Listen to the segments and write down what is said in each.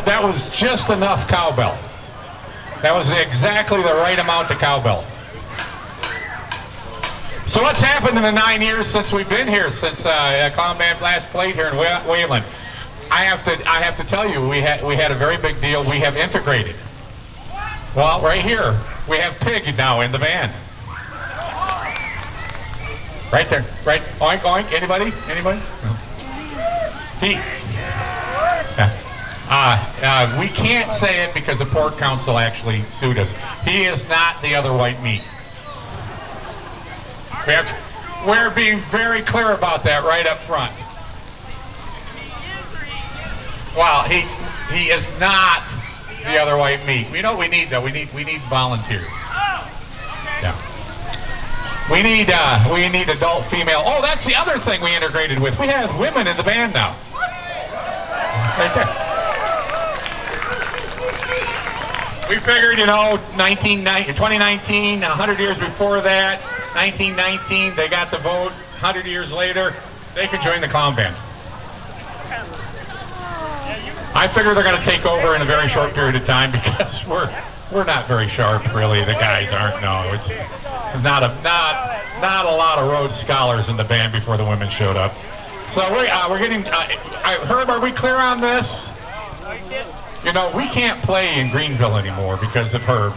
that was just enough cowbell. That was exactly the right amount of cowbell. So what's happened in the 9 years since we've been here, since Clown Band last played here in Wayland? I have to tell you, we had a very big deal. We have integrated. Well, right here, we have Pig now in the band. Right there, right? Oink, oink. Anybody? Anybody? He. We can't say it because the Port Council actually sued us. He is not the other white meat. We're being very clear about that right up front. Well, he is not the other white meat. You know what we need though? We need volunteers. Yeah. We need adult female. Oh, that's the other thing we integrated with. We have women in the band now. Right there. We figured, 2019, 100 years before that, 1919, they got the vote. 100 years later, they could join the Clown Band. I figure they're going to take over in a very short period of time because we're not very sharp, really. The guys aren't. No, it's not a lot of Rhodes Scholars in the band before the women showed up. So we're getting. Herb, are we clear on this? We can't play in Greenville anymore because of Herb.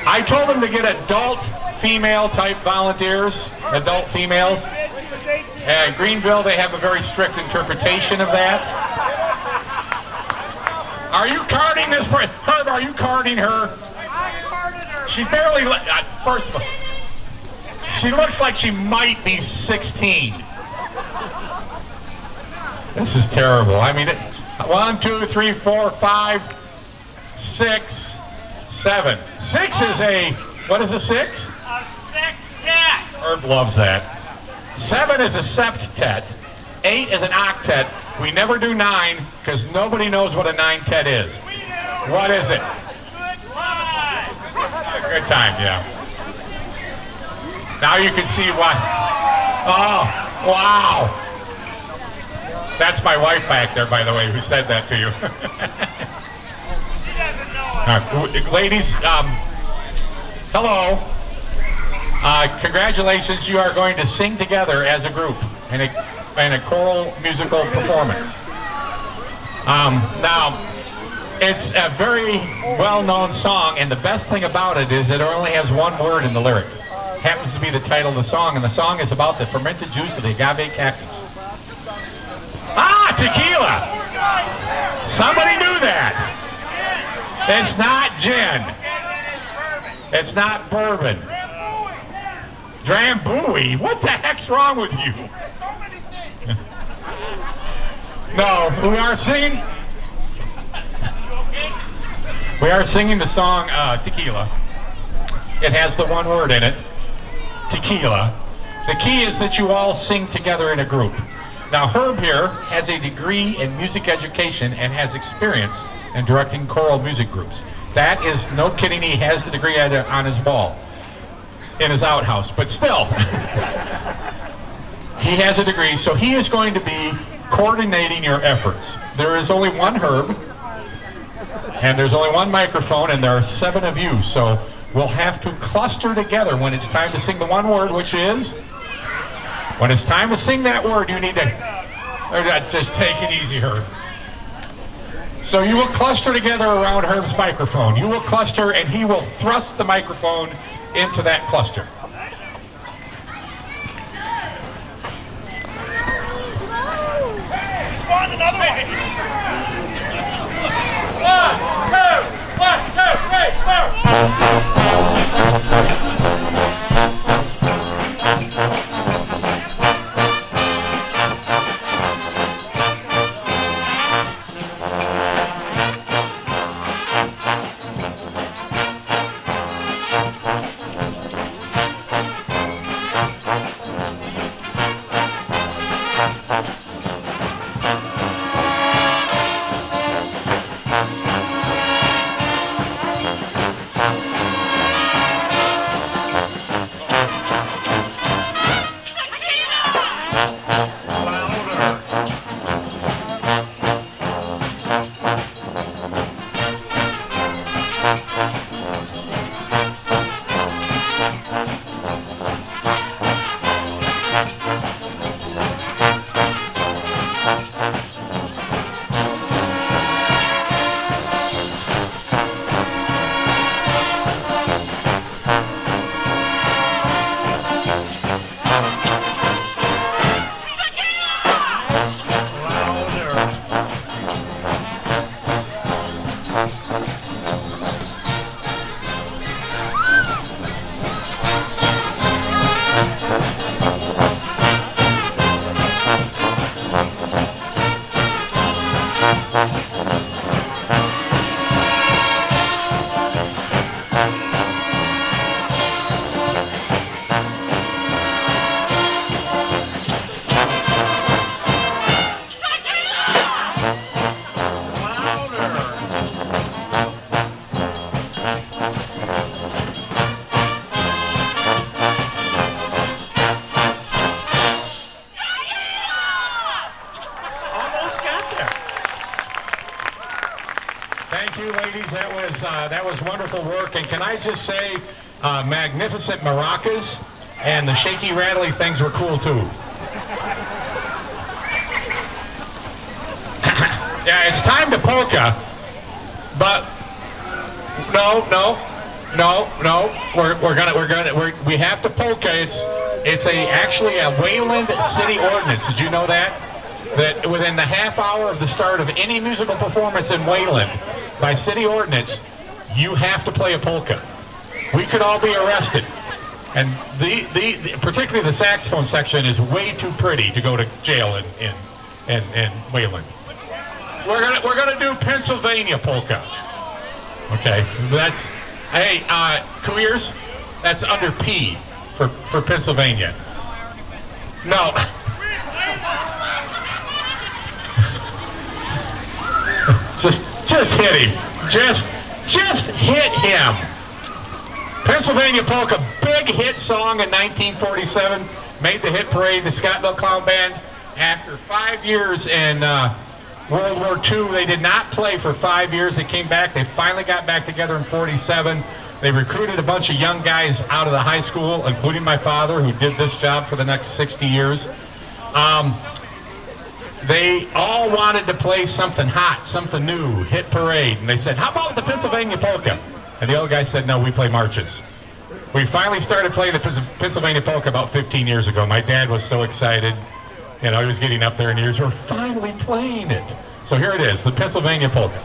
I told them to get adult female type volunteers, adult females. In Greenville, they have a very strict interpretation of that. Are you carding this person? Herb, are you carding her? She barely, first of all, she looks like she might be 16. This is terrible. I mean, 1, 2, 3, 4, 5, 6, 7. 6 is what is a 6? A sextet. Herb loves that. 7 is a septet. 8 is an octet. We never do 9 because nobody knows what a 9-tet is. We do. What is it? Good time. A good time, yeah. Now you can see why. Oh, wow. That's my wife back there, by the way, who said that to you. She doesn't know. Ladies, hello. Congratulations, you are going to sing together as a group in a choral musical performance. Now, it's a very well-known song, and the best thing about it is it only has one word in the lyric. It happens to be the title of the song, and the song is about the fermented juice of the agave cactus. Ah, tequila! Somebody knew that. It's not gin. It's not bourbon. Drambuie? What the heck's wrong with you? No, we are singing. We are singing the song Tequila. It has the one word in it, tequila. The key is that you all sing together in a group. Now, Herb here has a degree in music education and has experience in directing choral music groups. That is, no kidding, he has the degree on his wall in his outhouse, but still, he has a degree, so he is going to be coordinating your efforts. There is only one Herb, and there's only one microphone, and there are 7 of you, so we'll have to cluster together when it's time to sing the one word, which is, when it's time to sing that word, you need to, just take it easy, Herb. So you will cluster together around Herb's microphone. You will cluster, and he will thrust the microphone into that cluster. Spawn another one. 1, 2, 1, 2, 3, 4. Thank you, ladies. That was wonderful work. And can I just say, magnificent maracas and the shaky, rattly things were cool too. Yeah, it's time to polka, but we have to polka. It's actually a Wayland city ordinance. Did you know that? That within the half hour of the start of any musical performance in Wayland, by city ordinance, you have to play a polka. We could all be arrested. And particularly the saxophone section is way too pretty to go to jail in Wayland. We're gonna do Pennsylvania polka. Okay, that's, hey, queers, that's under P for Pennsylvania. No. Just hit him. Just hit him. Pennsylvania polka, big hit song in 1947, made the hit parade. The Scottville Clown Band, after 5 years in World War II, they did not play for 5 years. They came back. They finally got back together in 47. They recruited a bunch of young guys out of the high school, including my father, who did this job for the next 60 years. They all wanted to play something hot, something new, hit parade. And they said, how about the Pennsylvania polka? And the old guy said, no, we play marches. We finally started playing the Pennsylvania polka about 15 years ago. My dad was so excited. You know, he was getting up there in years. We're finally playing it. So here it is, the Pennsylvania polka.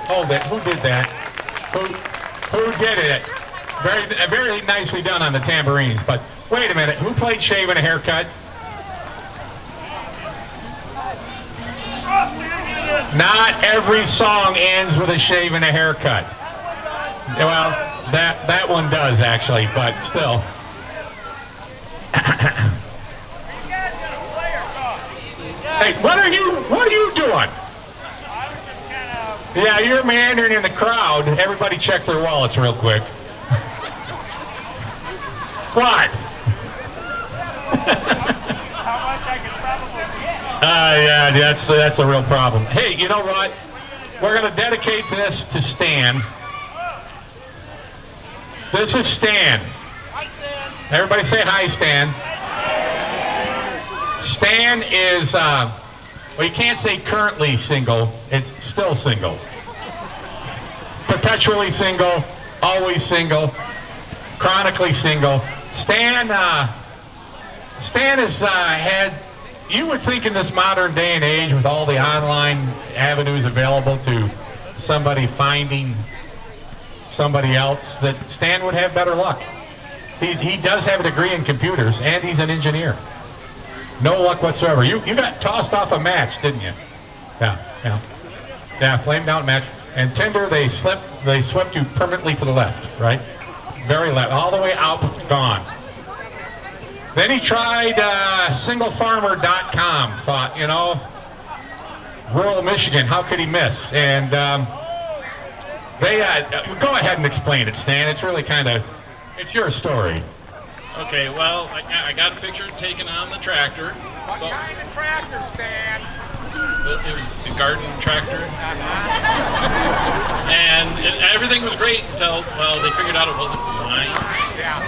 Hold it. Who did that? Who did it? Very nicely done on the tambourines. But wait a minute. Who played Shave and a Haircut? Not every song ends with a shave and a haircut. Well, that one does actually, but still. Hey, what are you doing? Yeah, you're meandering in the crowd. Everybody check their wallets real quick. What? Yeah, that's a real problem. Hey, you know what? We're going to dedicate this to Stan. This is Stan. Hi, Stan. Everybody say hi, Stan. Stan is, well, you can't say currently single. It's still single. Perpetually single, always single, chronically single. Stan has had, you would think in this modern day and age with all the online avenues available to somebody finding somebody else, that Stan would have better luck. He does have a degree in computers and he's an engineer. No luck whatsoever. You got tossed off a match, didn't you? Yeah, flamed out match. And Tinder, they swept you permanently to the left, right? Very left, all the way out, gone. Then he tried singlefarmer.com, thought, you know, rural Michigan, how could he miss? And they, go ahead and explain it, Stan. It's really kind of, it's your story. Okay, well, I got a picture taken on the tractor. What kind of tractor, Stan? It was a garden tractor. And everything was great until, well, they figured out it wasn't mine. Yeah.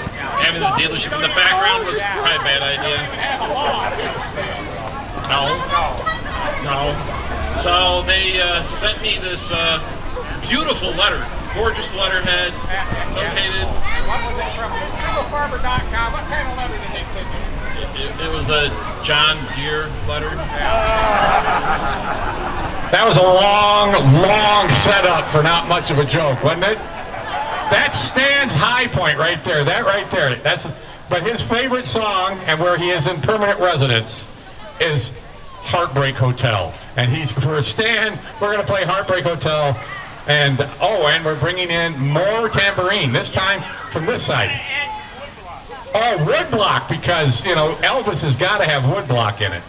Having the dealership in the background was probably a bad idea. No. So they sent me this beautiful letter, gorgeous letterhead, notated. What was it from? Singlefarmer.com. What kind of letter did they send you? It was a John Deere letter. That was a long setup for not much of a joke, wasn't it? That's Stan's high point right there. That right there. But his favorite song, and where he is in permanent residence, is Heartbreak Hotel. And for Stan, we're going to play Heartbreak Hotel. And we're bringing in more tambourine, this time from this side. Oh, woodblock, because, you know, Elvis has got to have woodblock in it.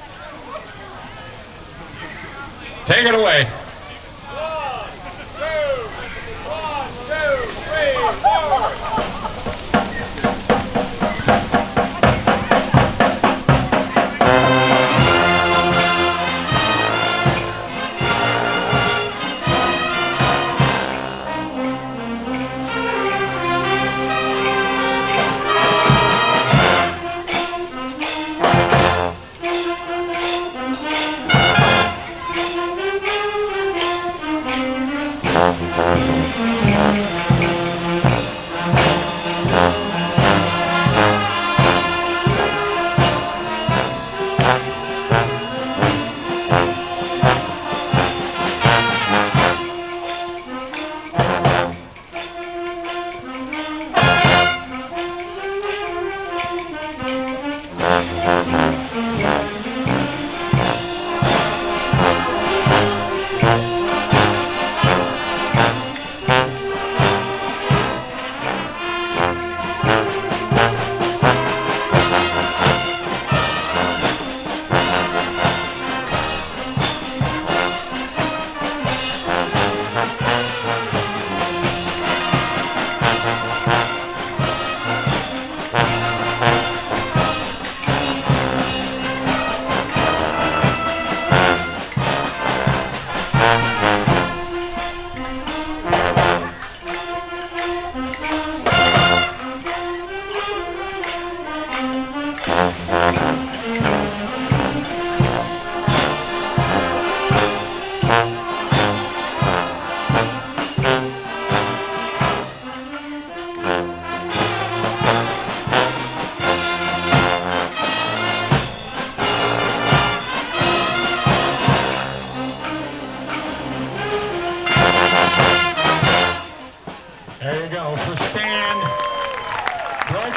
Take it away. 1, 2, 3, 4.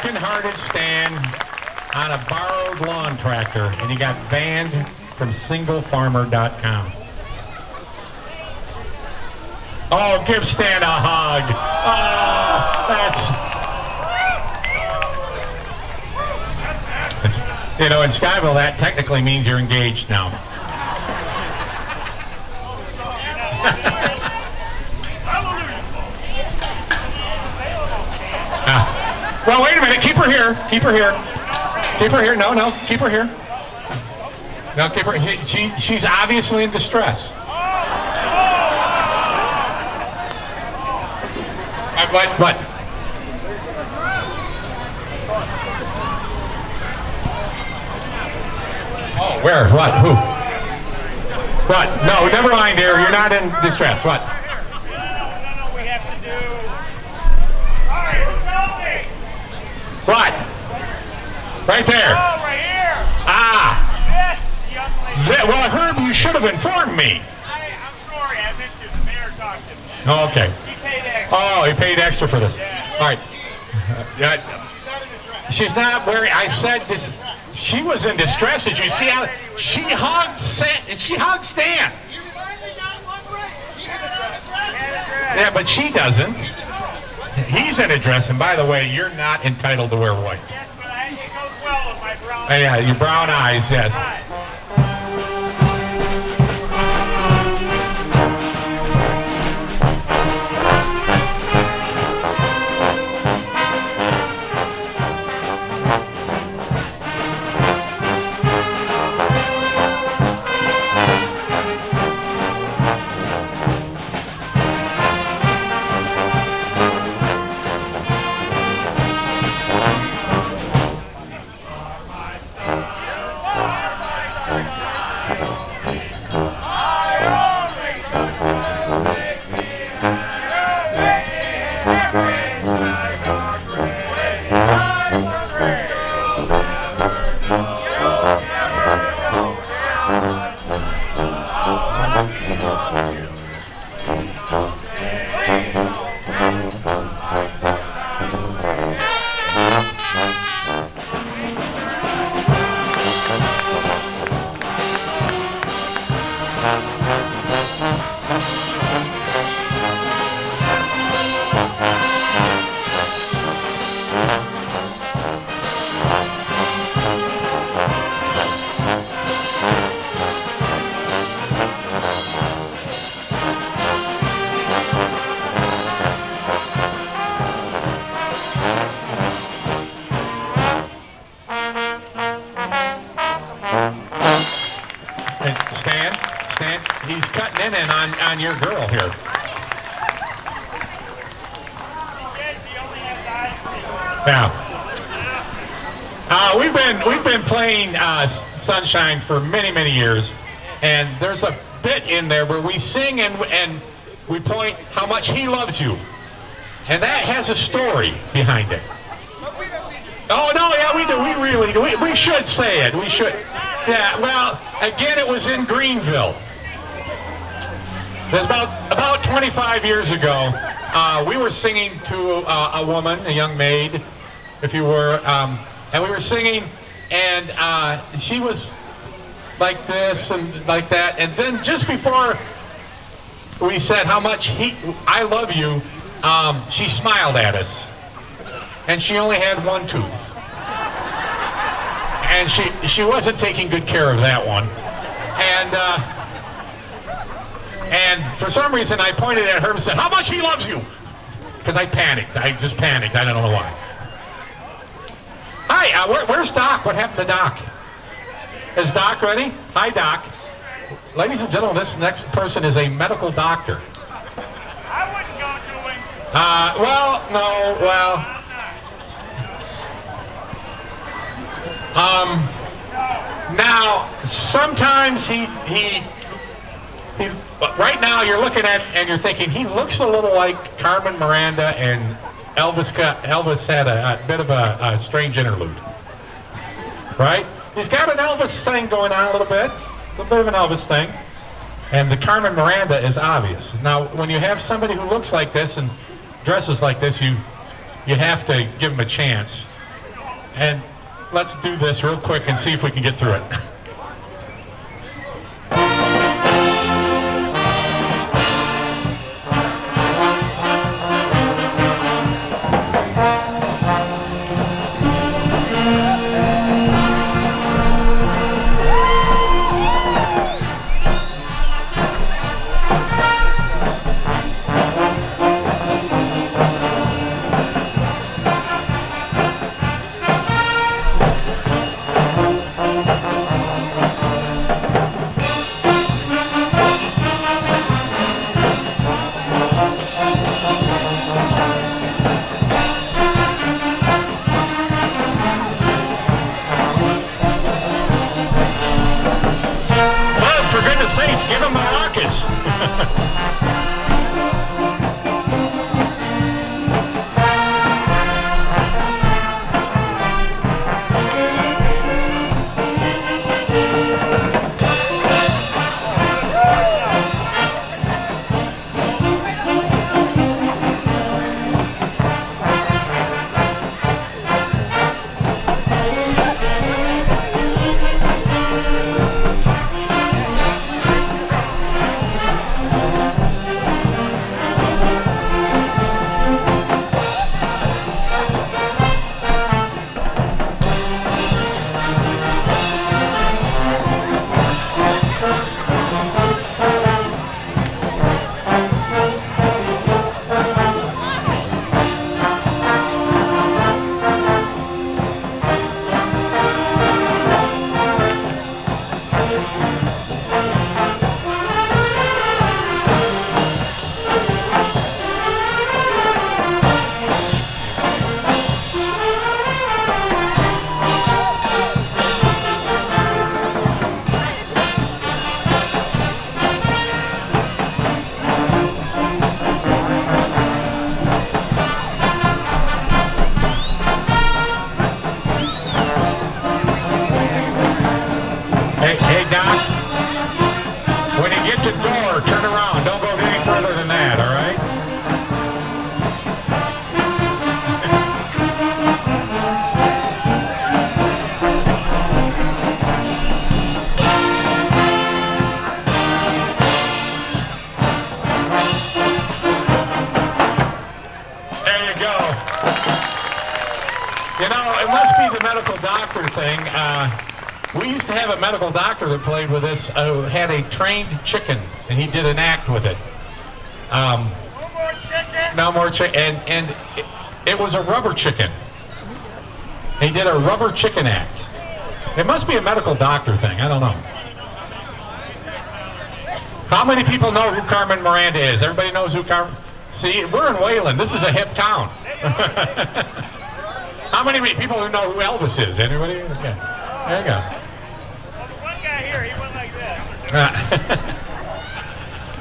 broken-hearted Stan on a borrowed lawn tractor, and he got banned from singlefarmer.com. Oh, give Stan a hug. Oh, you know, in Scottville, that technically means you're engaged now. Well, wait a minute. Keep her here. Keep her here. Keep her here. No, no. Keep her here. No, keep her. She's obviously in distress. What? Oh, where? What? Who? What? No, never mind, dear. You're not in distress. What? No, we have to do. All right, tell me. What? Right there. Oh, right here. Ah. Yes, young lady. Well, Herb, you should have informed me. I'm sorry, I meant to. The mayor talked to me. Oh, okay. He paid extra. Oh, he paid extra for this. Yeah. All right. She's not in the dress. She's not wearing. I said this. She was in distress. Did you see how she hugged Stan? She hugged Stan. You finally got one right. She had a dress. Yeah, but she doesn't. He's in a dress, and by the way, you're not entitled to wear white. Yes, but it goes well with my brown. Yeah, your brown eyes. Yes. Stan, he's cutting in on your girl here. Yeah. We've been playing Sunshine for many years, and there's a bit in there where we sing and we point how much he loves you, and that has a story behind it. Oh no, yeah, we do. We really do. We should say it. We should. Yeah. Well, again, it was in Greenville. It was about 25 years ago. We were singing to a woman, a young maid, if you were, and we were singing, and she was like this and like that, and then just before we said how much I love you, she smiled at us, and she only had one tooth, and she wasn't taking good care of that one, and for some reason I pointed at her and said, how much he loves you, because I panicked. I just panicked. I don't know why. Hi, where's Doc? What happened to Doc? Is Doc ready? Hi, Doc. Ladies and gentlemen, this next person is a medical doctor. I wouldn't go to him. Now, sometimes he right now you're looking at and you're thinking he looks a little like Carmen Miranda and Elvis had a bit of a strange interlude, right? He's got an Elvis thing going on a little bit of an Elvis thing, and the Carmen Miranda is obvious. Now, when you have somebody who looks like this and dresses like this, you have to give him a chance. And let's do this real quick and see if we can get through it. He's giving maracas. Hey, Doc, when you get to the door, turn around. Don't go any further than that, all right? There you go. You know, it must be the medical doctor thing. We used to have a medical doctor that played with us who had a trained chicken, and he did an act with it. No more chicken. No more chicken, and it was a rubber chicken. He did a rubber chicken act. It must be a medical doctor thing. I don't know. How many people know who Carmen Miranda is? Everybody knows who Carmen. See, we're in Wayland. This is a hip town. How many people who know who Elvis is? Anybody? Okay. There you go. One guy here, he went like this.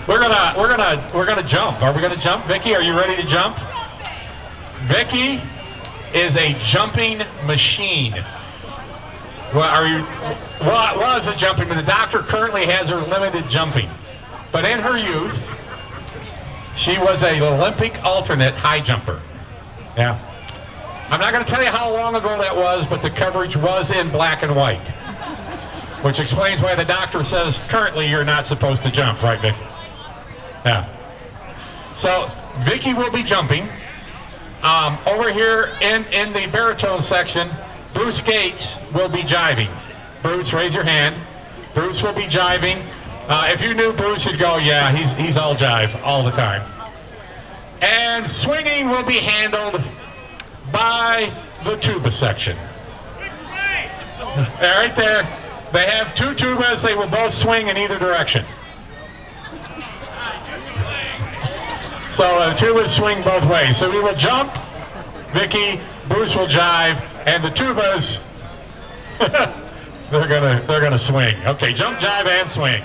We're gonna jump. Are we gonna jump, Vicky? Are you ready to jump? Vicky is a jumping machine. Well, are you? Well, was a jumping, but the doctor currently has her limited jumping. But in her youth, she was an Olympic alternate high jumper. Yeah. I'm not going to tell you how long ago that was, but the coverage was in black and white, which explains why the doctor says currently you're not supposed to jump, right, Vic? Yeah. So Vicky will be jumping. Over here in the baritone section, Bruce Gates will be jiving. Bruce, raise your hand. Bruce will be jiving. If you knew Bruce, you'd go, yeah, he's all jive all the time. And swinging will be handled by the tuba section. Right there. They have two tubas. They will both swing in either direction. So the tubas swing both ways. So we will jump. Vicky, Bruce will jive, and the tubas they're gonna swing. Okay, jump, jive, and swing.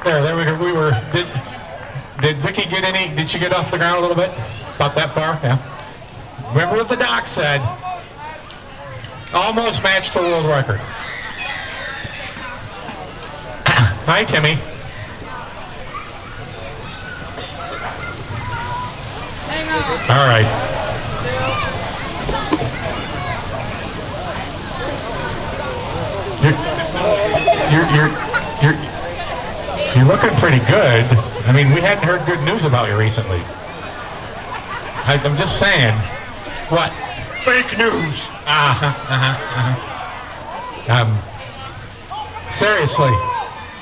There we go. Did Vicky get any? Did she get off the ground a little bit? About that far? Yeah. Remember what the doc said. Almost matched the world record. Hi, Timmy. All right. You're looking pretty good. I mean, we hadn't heard good news about you recently. I'm just saying. What? Fake news.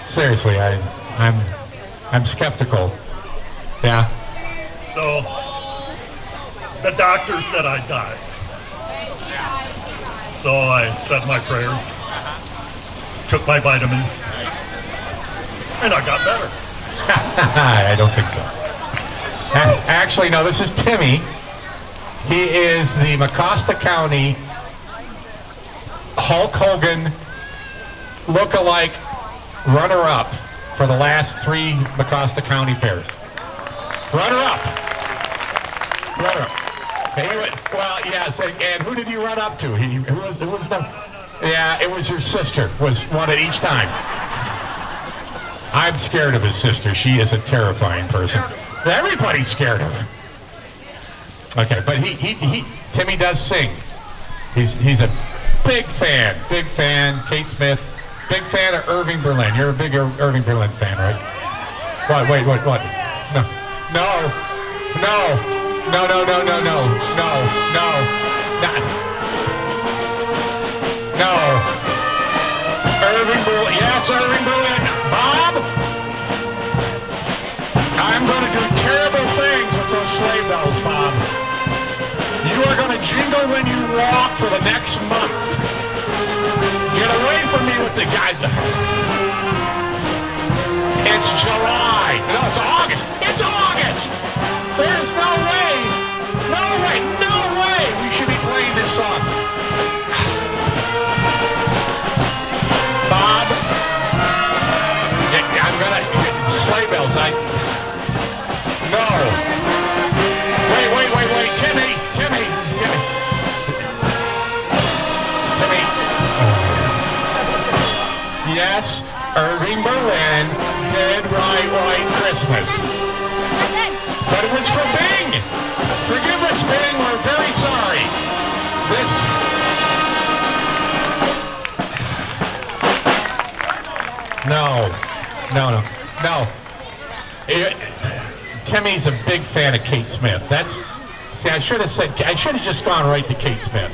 Seriously, I'm skeptical. Yeah. So, the doctor said I died. So I said my prayers, took my vitamins, and I got better. I don't think so. Actually, no, this is Timmy. He is the Mecosta County Hulk Hogan look-alike runner-up for the last 3 Mecosta County fairs. Runner-up. Well, yes, and who did you run up to? Who was the? Yeah, it was your sister. Was won it each time. I'm scared of his sister. She is a terrifying person. Everybody's scared of her. Okay, but Timmy does sing. He's a big fan. Kate Smith. Big fan of Irving Berlin. You're a big Irving Berlin fan, right? What? Wait, what? No. Irving Berlin. Yes, Irving Berlin. Bob, I'm going to do terrible things with those sleigh bells, Bob. You are going to jingle when you walk for the next month. Get away from me with the guy. It's July. No, it's August. It's August. There's no way we should be playing this song. Bob, I'm gonna sleigh bells. No. Wait, Timmy. Yes, Irving Berlin did write White Christmas. But it was for Bing. Forgive us, Bing. We're very sorry. No. Timmy's a big fan of Kate Smith. I should have just gone right to Kate Smith.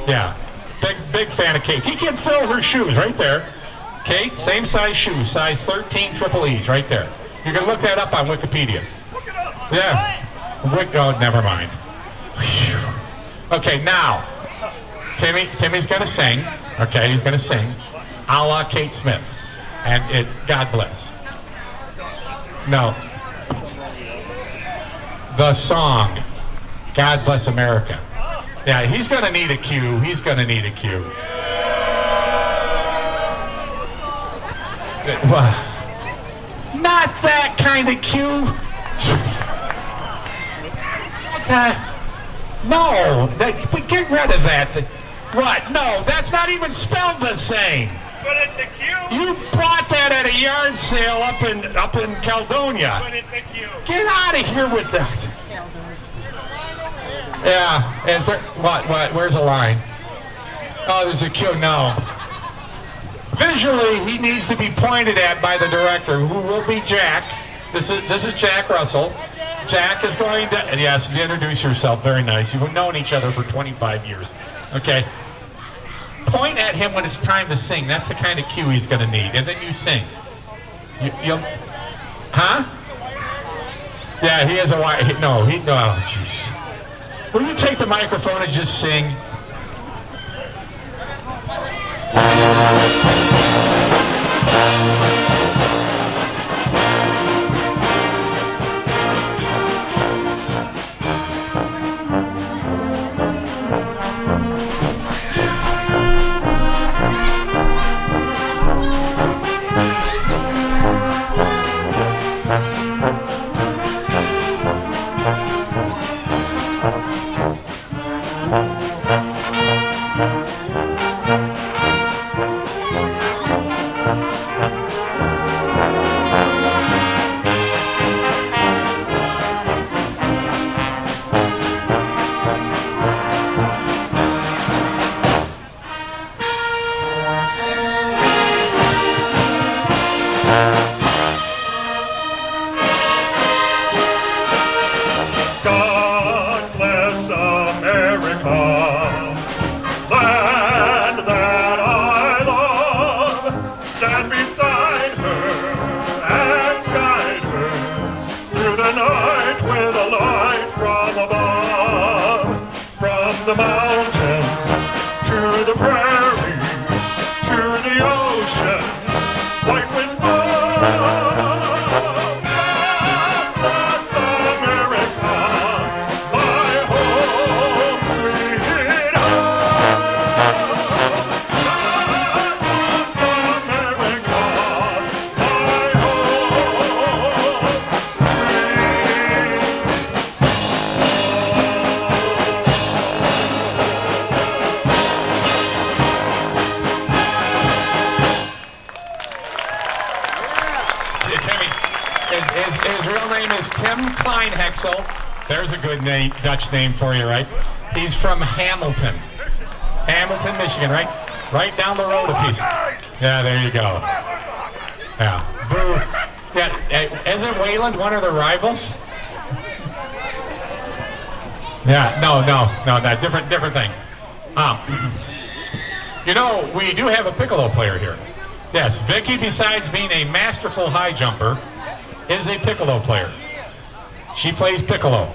Yeah. Big fan of Kate. He can fill her shoes right there. Kate, same size shoes, size 13 triple E's right there. You can look that up on Wikipedia. Look it up. Yeah. Oh, never mind. Okay, now, Timmy's going to sing. Okay, he's going to sing a la Kate Smith. And God bless. No. The song, God Bless America. Yeah, he's going to need a cue. Not that kind of cue. No, get rid of that. What? No, that's not even spelled the same. But it's a cue. You bought that at a yard sale up in Caledonia. But it's a cue. Get out of here with that. Yeah, is there, what, where's the line? Oh, there's a cue, no. Visually, he needs to be pointed at by the director, who will be Jack. This is Jack Russell. Jack is going to, yes, introduce yourself, very nice. You've known each other for 25 years. Okay. Point at him when it's time to sing. That's the kind of cue he's going to need. And then you sing. Huh? Yeah, he has a wire. No, oh, jeez. Will you take the microphone and just sing? Tim Kleinhexel. There's a good name, Dutch name for you, right? He's from Hamilton. Hamilton, Michigan, right? Right down the road a piece. Yeah, there you go. Yeah. Boo. Yeah, isn't Wayland one of the rivals? Yeah, no, different thing. You know, we do have a piccolo player here. Yes, Vicky, besides being a masterful high jumper, is a piccolo player. She plays piccolo.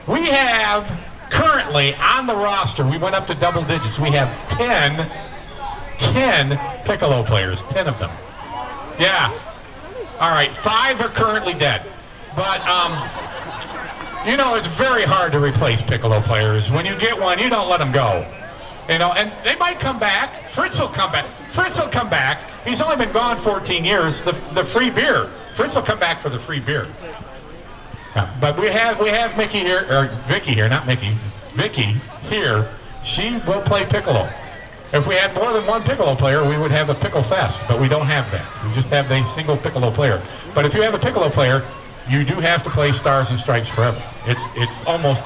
We have currently on the roster, we went up to double digits. We have 10 piccolo players, 10 of them. Yeah. All right, 5 are currently dead. But, you know, it's very hard to replace piccolo players. When you get one, you don't let them go. You know, and they might come back. Fritz will come back. Fritz will come back. He's only been gone 14 years. The free beer. Fritz will come back for the free beer. Yeah, but we have Mickey here, or Vicky here, not Mickey. Vicky here. She will play piccolo. If we had more than one piccolo player, we would have a pickle fest, but we don't have that. We just have a single piccolo player. But if you have a piccolo player, you do have to play Stars and Stripes forever. It's almost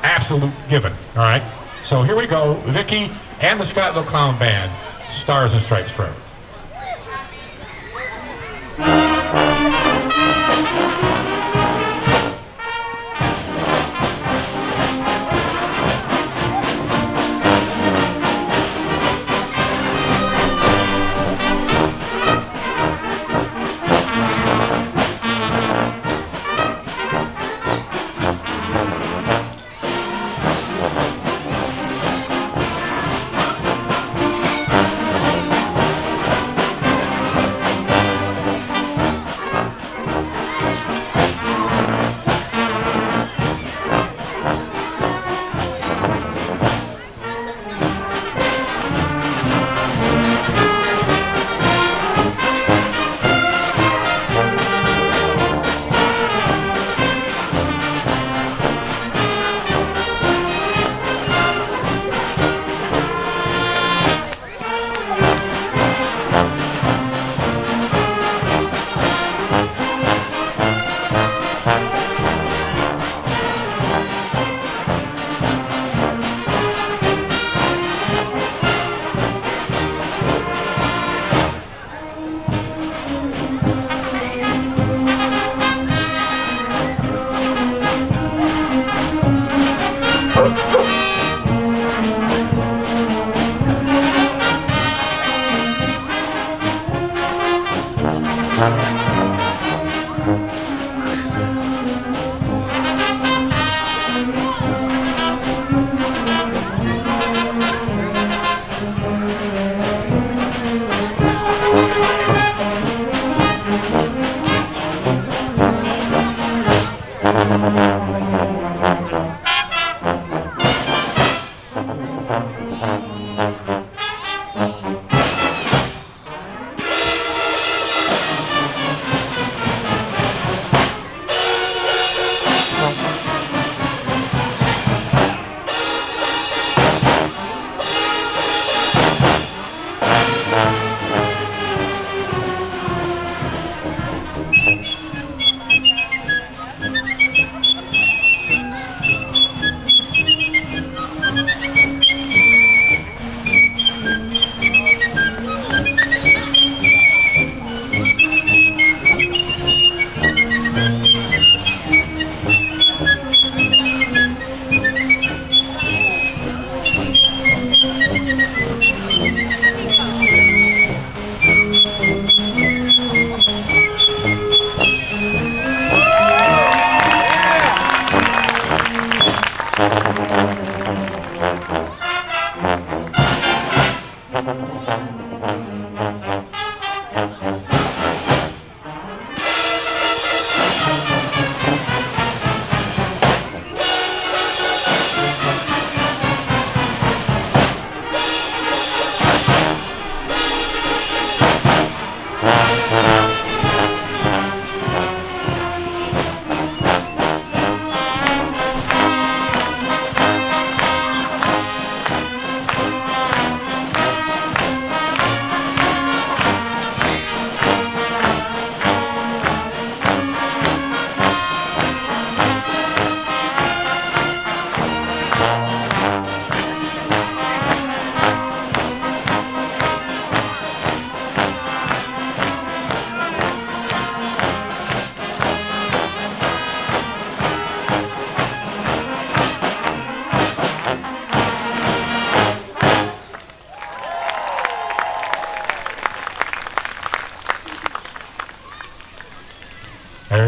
absolute given. All right. So here we go, Vicky and the Scottville Clown Band, Stars and Stripes forever.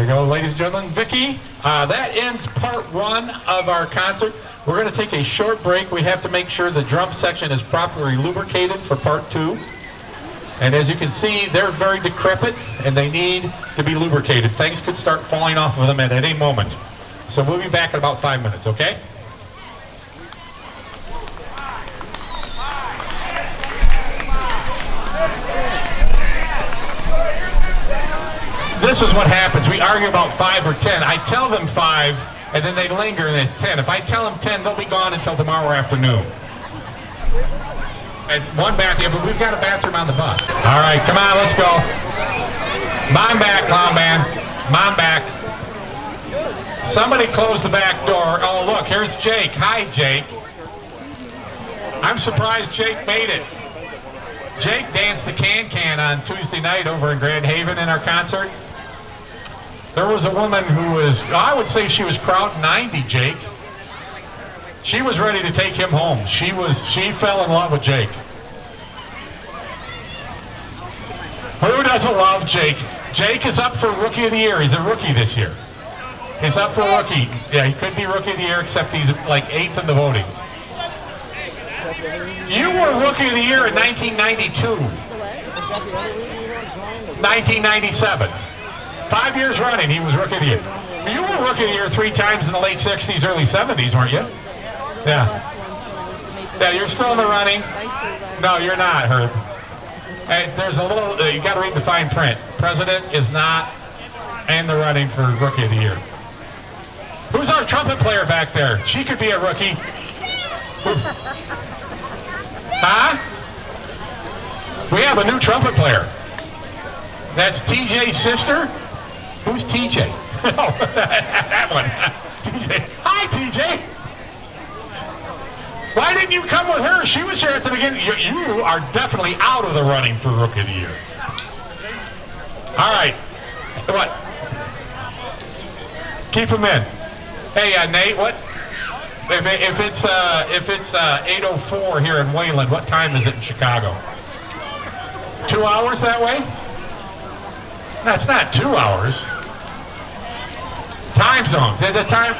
you go, ladies and gentlemen. Vicki, that ends part one of our concert. We're going to take a short break. We have to make sure the drum section is properly lubricated for part two. And as you can see, they're very decrepit and they need to be lubricated. Things could start falling off of them at any moment. So we'll be back in about 5 minutes, okay? This is what happens. We argue about 5 or 10. I tell them 5, and then they linger, and it's 10. If I tell them 10, they'll be gone until tomorrow afternoon. And one bathroom, but we've got a bathroom on the bus. All right, come on, let's go. Mom back, Clown Band. Mom back. Somebody close the back door. Oh, look, here's Jake. Hi, Jake. I'm surprised Jake made it. Jake danced the can-can on Tuesday night over in Grand Haven in our concert. There was a woman who was, I would say she was crowd 90, Jake. She was ready to take him home. She fell in love with Jake. Who doesn't love Jake? Jake is up for Rookie of the Year. He's a rookie this year. He's up for rookie. Yeah, he could be Rookie of the Year, except he's like 8th in the voting. You were Rookie of the Year in 1992. 1997. 5 years running, he was Rookie of the Year. You were Rookie of the Year 3 times in the late 60s, early 70s, weren't you? Yeah. Yeah, you're still in the running. No, you're not, Herb. Hey, there's a little, you got to read the fine print. President is not in the running for Rookie of the Year. Who's our trumpet player back there? She could be a rookie. Huh? We have a new trumpet player. That's TJ's sister. Who's TJ? Oh, that one. TJ. Hi, TJ. Why didn't you come with her? She was here at the beginning. You are definitely out of the running for Rookie of the Year. All right. What? Keep him in. Hey, Nate, what? If it's 8:04 here in Wayland, what time is it in Chicago? 2 hours that way? That's not 2 hours. Time zones. There's a time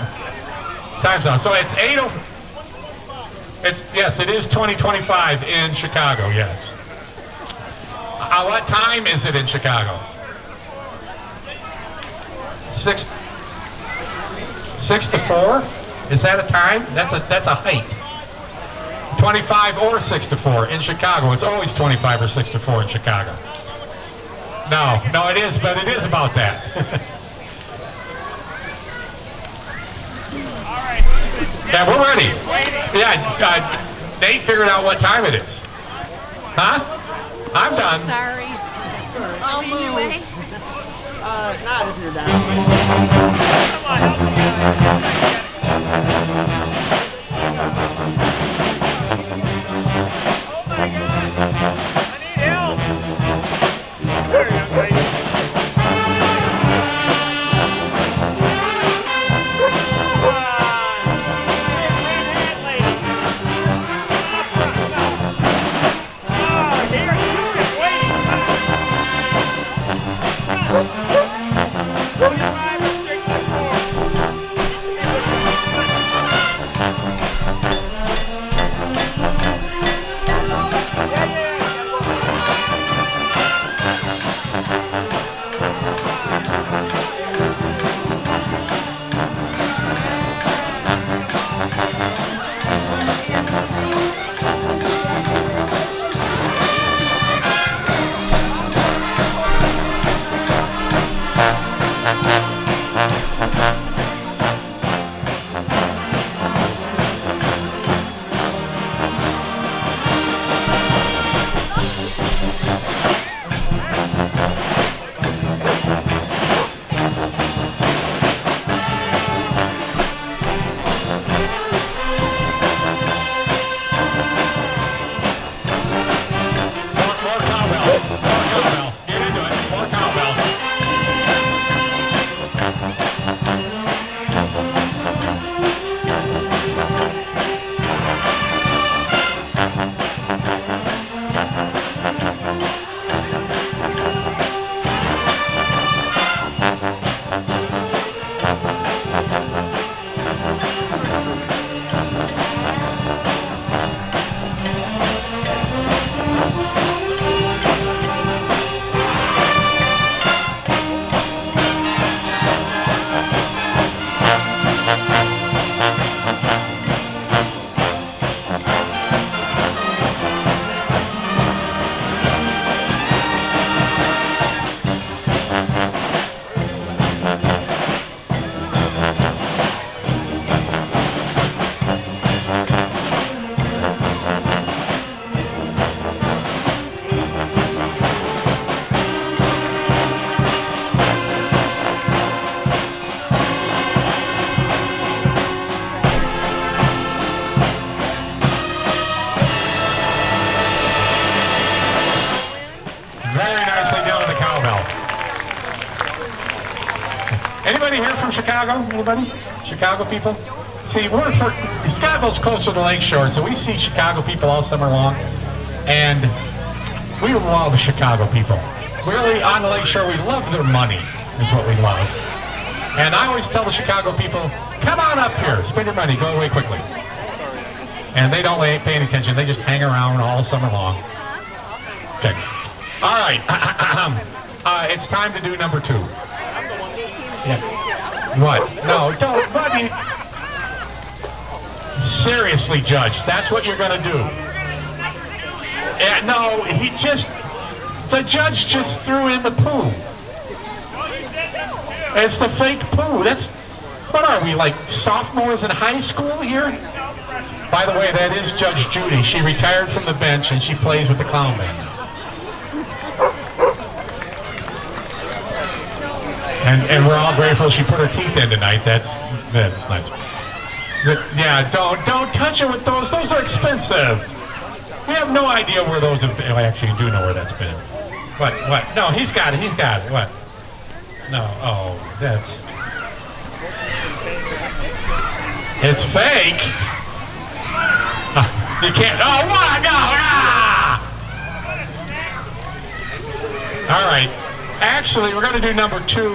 zone. So it's 8:04. Yes, it is 2025 in Chicago. Yes. What time is it in Chicago? 6 to 4. Is that a time? That's a height. 25 or 6 to 4 in Chicago. It's always 25 or 6 to 4 in Chicago. No, it is, but it is about that. Yeah, we're ready. Yeah, Nate figured out what time it is. Huh? I'm done. Sorry. I'll move. Not if you're down. Anybody here from Chicago? Anybody? Chicago people? See, Scottville's closer to the lake shore, so we see Chicago people all summer long. And we love Chicago people. Really, on the lake shore, we love their money, is what we love. And I always tell the Chicago people, come on up here, spend your money, go away quickly. And they don't pay any attention, they just hang around all summer long. Okay. All right. It's time to do number 2. Yeah. What? No, don't, buddy. Seriously, Judge, that's what you're going to do. No, the judge just threw in the poo. It's the fake poo. What are we, like sophomores in high school here? By the way, that is Judge Judy. She retired from the bench and she plays with the Clown Band now. And we're all grateful she put her teeth in tonight. That's nice. Yeah, don't touch it with those. Those are expensive. We have no idea where those have been. Well, actually, you do know where that's been. What? No, he's got it. What? No. Oh, that's... It's fake. You can't... Oh, what? No. All right. Actually, we're going to do number 2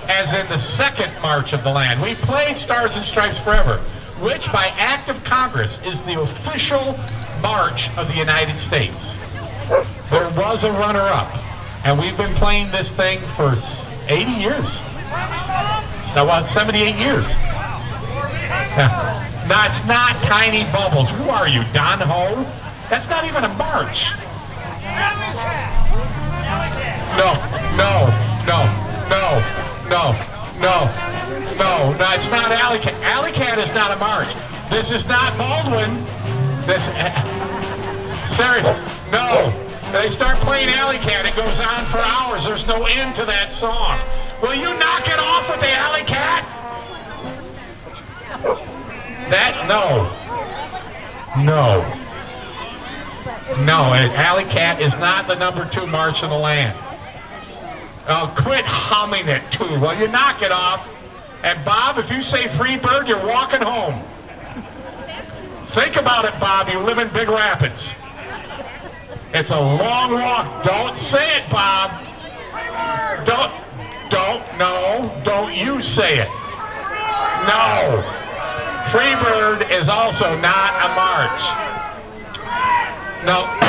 as in the second March of the Land. We played Stars and Stripes Forever, which by act of Congress is the official march of the United States. There was a runner-up, and we've been playing this thing for 80 years. So about 78 years. No, it's not Tiny Bubbles. Who are you, Don Ho? That's not even a march. No, it's not Alley Cat. Alley Cat is not a march. This is not Baldwin. Seriously, no. They start playing Alley Cat, it goes on for hours. There's no end to that song. Will you knock it off with the Alley Cat? No, Alley Cat is not the number 2 march in the land. Oh, quit humming it too. Will you knock it off? And Bob, if you say Free Bird, you're walking home. Think about it, Bob. You live in Big Rapids. It's a long walk. Don't say it, Bob. Don't you say it. No. Free Bird is also not a march. No.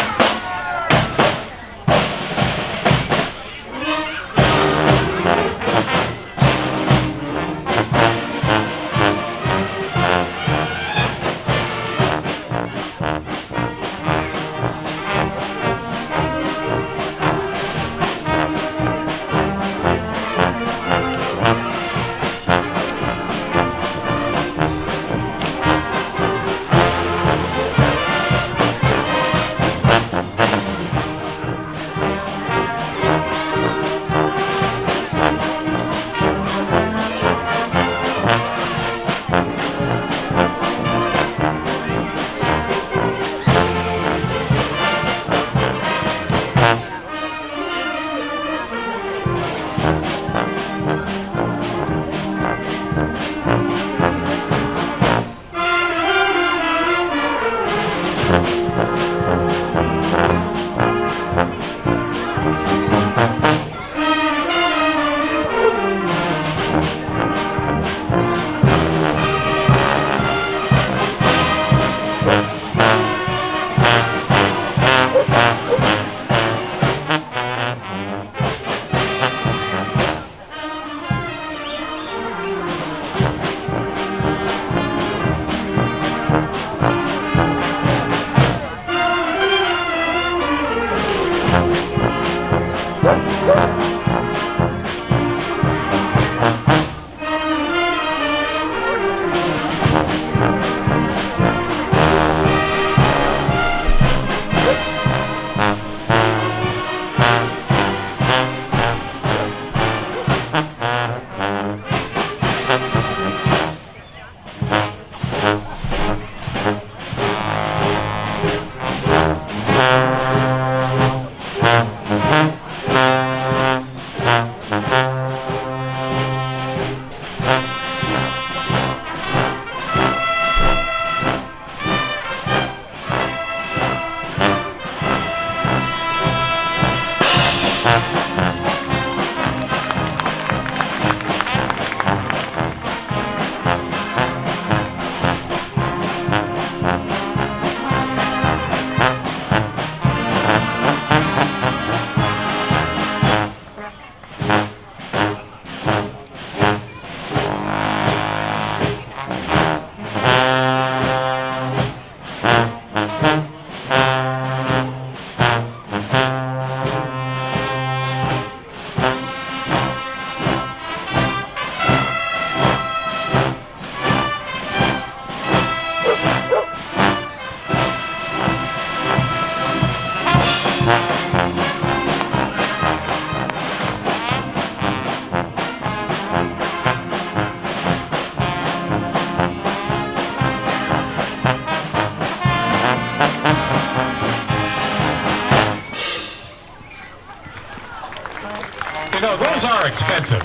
You know, those are expensive.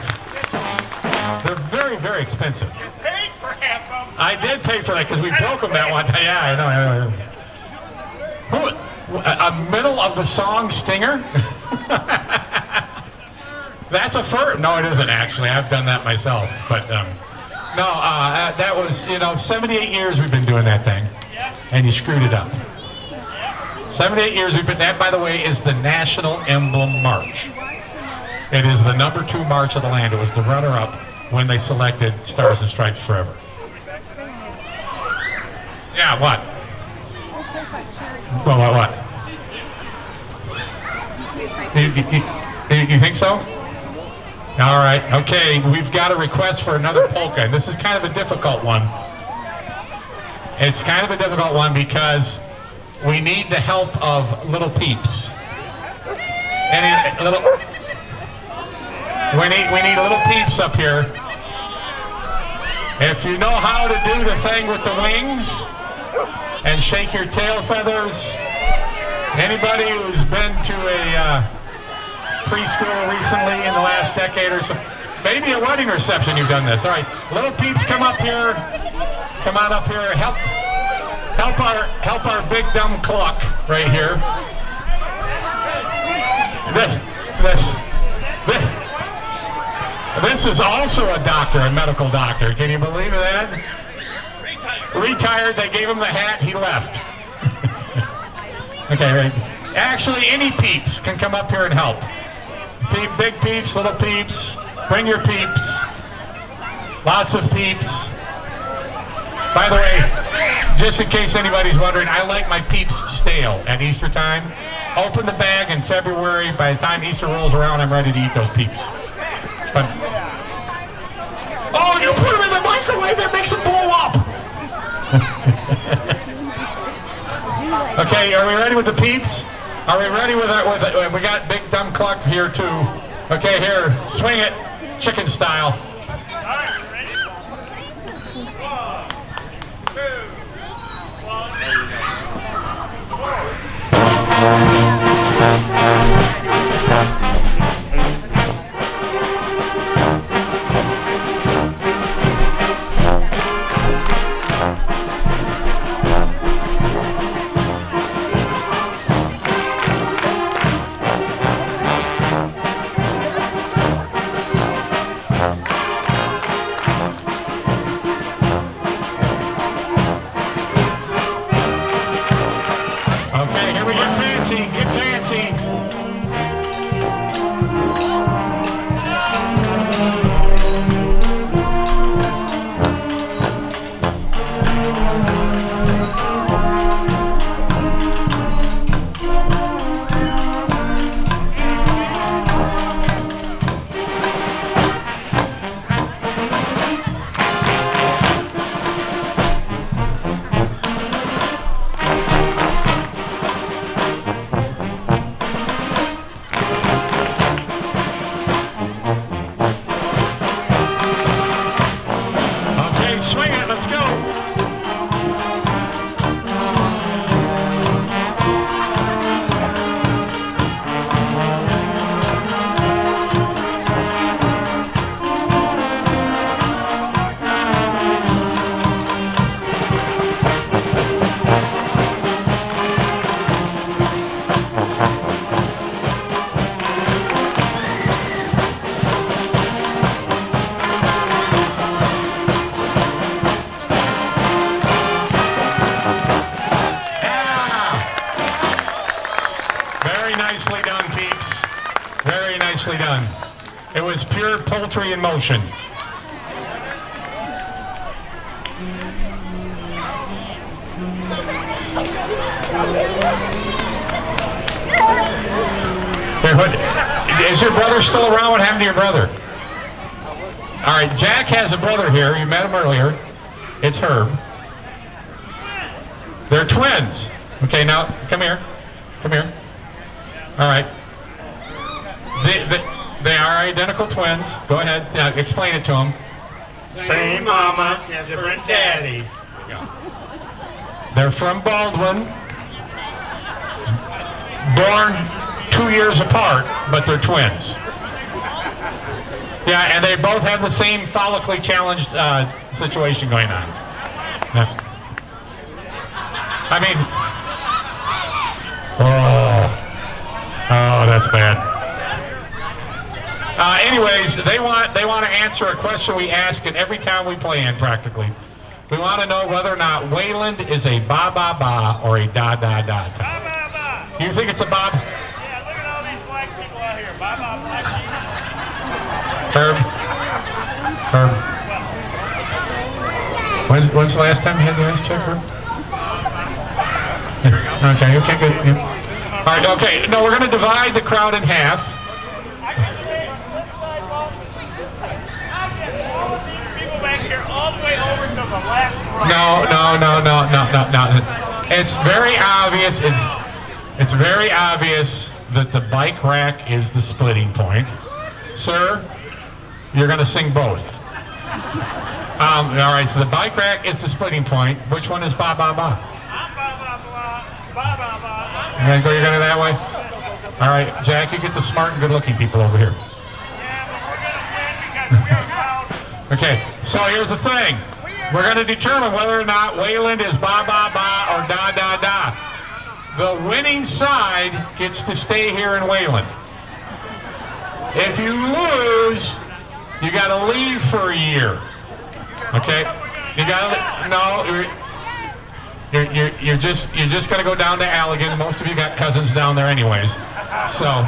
They're very, very expensive. You paid for half of them. I did pay for that because we broke them that one time. Yeah, I know. Who, a middle of the song stinger? That's a first. No, it isn't actually. I've done that myself. But no, that was, 78 years we've been doing that thing. And you screwed it up. 78 years we've been, that by the way is the National Emblem March. It is the #2 march of the land. It was the runner-up when they selected Stars and Stripes Forever. Yeah, what? Well, what? You think so? All right, okay, we've got a request for another polka, and this is kind of a difficult one. It's kind of a difficult one because we need the help of little peeps. We need little peeps up here. If you know how to do the thing with the wings and shake your tail feathers, anybody who's been to a preschool recently in the last decade or so, maybe a wedding reception, you've done this. All right, little peeps, come up here. Come on up here. Help our big dumb cluck right here. This is also a doctor, a medical doctor. Can you believe that? Retired. They gave him the hat. He left. Okay, right. Actually, any peeps can come up here and help. Big peeps, little peeps. Bring your peeps. Lots of peeps. By the way, just in case anybody's wondering, I like my peeps stale at Easter time. Open the bag in February. By the time Easter rolls around, I'm ready to eat those peeps. But, oh, you put them in the microwave, that makes them blow up. Okay, are we ready with the peeps? Are we ready with it? We got Big Dumb Cluck here too. Okay, here, swing it, chicken style. All right, you ready? 1, 2, 1. nicely done, peeps. Very nicely done. It was pure poultry in motion. Is your brother still around? What happened to your brother? All right, Jack has a brother here. You met him earlier. It's Herb. They're twins. Okay, now come here. Come here. All right. They are identical twins. Go ahead. Now, explain it to them. Same mama, different daddies. They're from Baldwin. Born 2 years apart, but they're twins. Yeah, and they both have the same follically challenged situation going on. Yeah. I mean, oh, that's bad. Anyways, they want to answer a question we ask in every town we play in, practically. We want to know whether or not Wayland is a ba-ba-ba or a da-da-da. Ba-ba-ba. You think it's a bob? Yeah, look at all these black people out here. Ba-ba, black people. Herb. When's the last time you had the ice check, Herb? Yeah. Okay, good. Yeah. All right, okay. No, we're going to divide the crowd in half. I can say on this side, Bob, I get all of these people back here all the way over to the last row. No. It's very obvious. It's very obvious that the bike rack is the splitting point. Sir, you're going to sing both. All right, so the bike rack is the splitting point. Which one is ba ba ba? I'm ba-ba-ba, ba-ba-ba. You're going to go that way? All right, Jack, you get the smart and good-looking people over here. Yeah, but we're going to win because we are proud. Okay, so here's the thing. We're going to determine whether or not Wayland is ba-ba-ba or da-da-da. The winning side gets to stay here in Wayland. If you lose, you got to leave for a year. Okay? You got to no. You're just going to go down to Allegan. Most of you got cousins down there, anyways. So.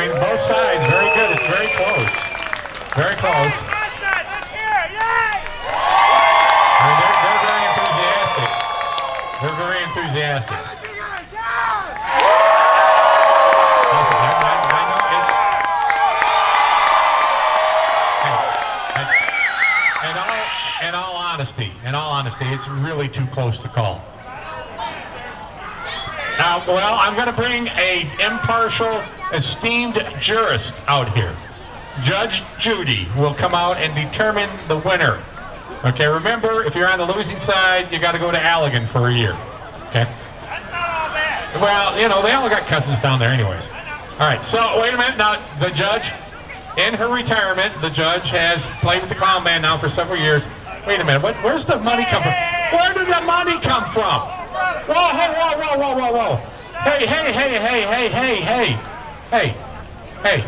Both sides, very good. It's very close. Very close. I mean, they're very enthusiastic. They're very enthusiastic. honesty, it's really too close to call. Now, well, I'm going to bring a impartial, esteemed jurist out here. Judge Judy will come out and determine the winner. Okay, remember, if you're on the losing side, you got to go to Allegan for a year. Okay? That's not all bad. Well, you know, they all got cousins down there anyways. All right, so wait a minute. Now, the judge, in her retirement, the judge has played with the clown band now for several years. Wait a minute, where's the money come from? Where did the money come from? Whoa, whoa, whoa, whoa, whoa, whoa, whoa. Hey, hey, hey, hey, hey, hey, hey, hey, hey.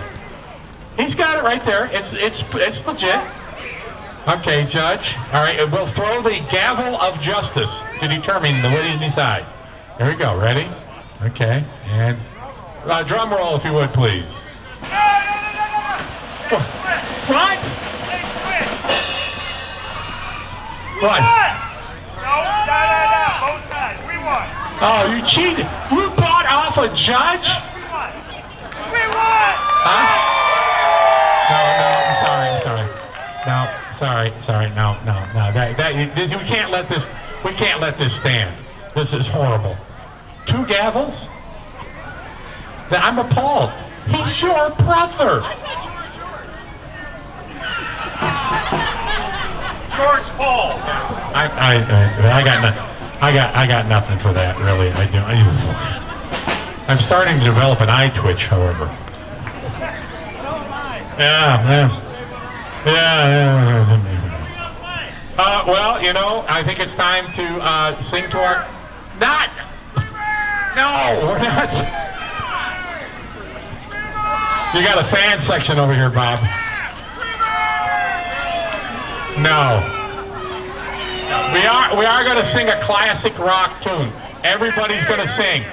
He's got it right there. It's legit. Okay, Judge. All right, we'll throw the gavel of justice to determine the winning side. Here we go. Ready? Okay. And drum roll, if you would, please. What? What? No. Both sides. We won. Oh, you cheated. You bought off a judge? We won. Huh? No, I'm sorry. No, sorry. No. We can't let this stand. This is horrible. 2 gavels? I'm appalled. He's your brother. George Paul. I got nothing for that, really. I do. I'm starting to develop an eye twitch, however. Yeah. Well, you know, I think it's time to sing to our... No, we're not... You got a fan section over here, Bob. No. We are going to sing a classic rock tune. Everybody's going to sing.